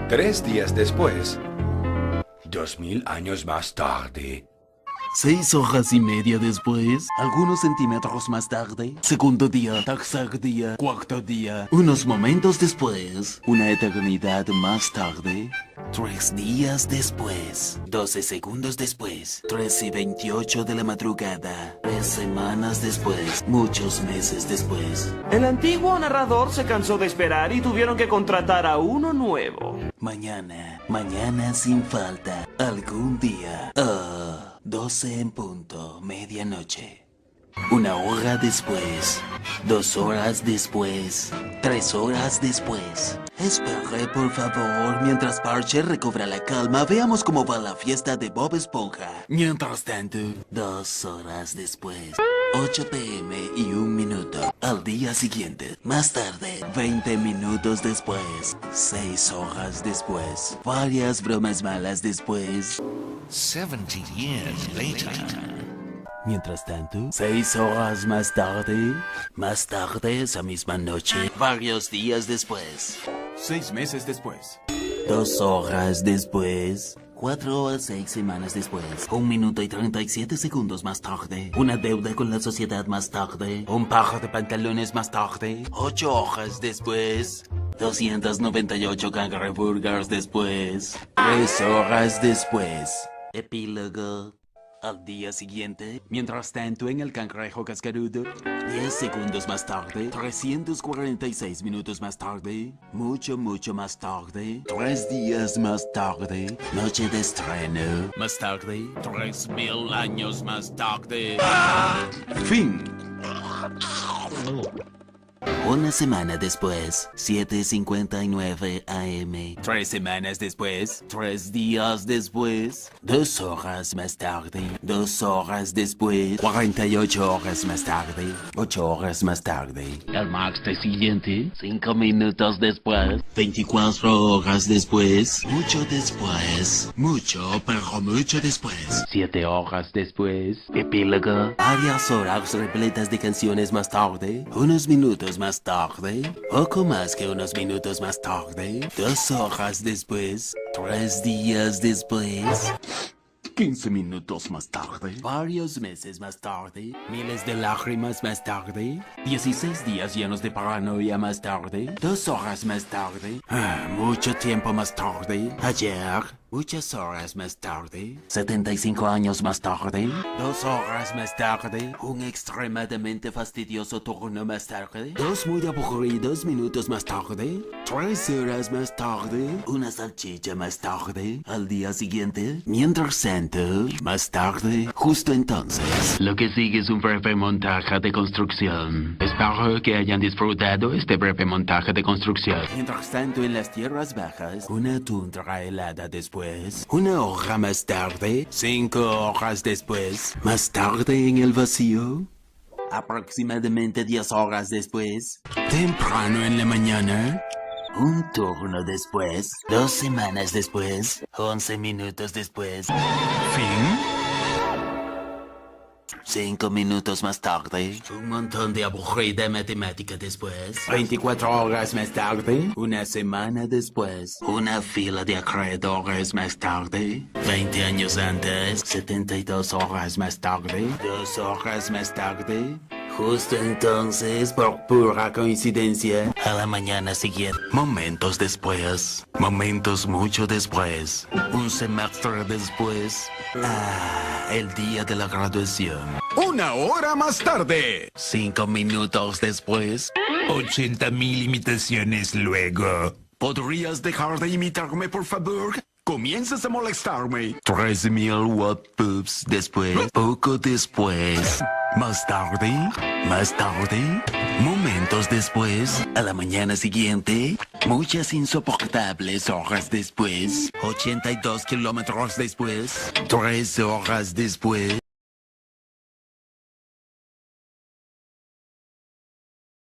3 días después, 2000 años más tarde. 6 horas y media después, algunos centímetros más tarde, segundo día, tercer día, cuarto día, unos momentos después, una eternidad más tarde, 3 días después, 12 segundos después, 3:28 de la madrugada, 3 semanas después, muchos meses después. El antiguo narrador se cansó de esperar y tuvieron que contratar a uno nuevo. Mañana sin falta, algún día. 12 en punto, medianoche. 1 hora después, 2 horas después, 3 horas después. Espere, por favor, mientras Parcher recobra la calma, veamos cómo va la fiesta de Bob Esponja. Mientras tanto, 2 horas después, 8 p.m. y 1 minuto. Al día siguiente, más tarde, 20 minutos después, 6 horas después, varias bromas malas después. 70 years later. Mientras tanto, 6 horas más tarde, esa misma noche, varios días después. 6 meses después. 2 horas después. 4 o 6 semanas después. 1 minuto y 37 segundos más tarde. Una deuda con la sociedad más tarde. Un par de pantalones más tarde. 8 horas después. 298 cangreburgers después. 3 horas después. Epílogo. Al día siguiente, mientras tanto en el cangrejo cascarudo, 10 segundos más tarde, 346 minutos más tarde, mucho más tarde, 3 días más tarde, noche de estreno, más tarde, 3000 años más tarde. Fin. Una semana después, 7:59 AM. 3 semanas después, 3 días después, 2 horas más tarde, 2 horas después, 48 horas más tarde, 8 horas más tarde. El martes siguiente, 5 minutos después, 24 horas después, mucho después, pero mucho después. 7 horas después, epílogo. Varias horas repletas de canciones más tarde, unos minutos más tarde, poco más que unos minutos más tarde, 2 horas después, 3 días después, 15 minutos más tarde, varios meses más tarde, miles de lágrimas más tarde, 16 días llenos de paranoia más tarde, 2 horas más tarde, mucho tiempo más tarde, ayer, muchas horas más tarde, 75 años más tarde, 2 horas más tarde, un extremadamente fastidioso turno más tarde, 2 muy aburridos minutos más tarde, 3 horas más tarde, una salchicha más tarde, al día siguiente, mientras tanto, más tarde, justo entonces. Lo que sigue es un breve montaje de construcción. Espero que hayan disfrutado este breve montaje de construcción. Mientras tanto, en las tierras bajas, una tundra helada después, 1 hora más tarde, 5 horas después, más tarde en el vacío, aproximadamente 10 horas después, temprano en la mañana, un turno después, 2 semanas después, 11 minutos después. Fin. 5 minutos más tarde, un montón de aburrida matemática después, 24 horas más tarde, una semana después, una fila de acreedores más tarde, 20 años antes, 72 horas más tarde, 2 horas más tarde, justo entonces, por pura coincidencia, a la mañana siguiente, momentos después, momentos mucho después, un semestre después, el día de la graduación. 1 hora más tarde. 5 minutos después, 80,000 imitaciones luego. ¿Podrías dejar de imitarme, por favor? Comienzas a molestarme. 3000 WhatsApps después, poco después, más tarde, momentos después, a la mañana siguiente, muchas insoportables horas después, 82 kilómetros después, 3 horas después.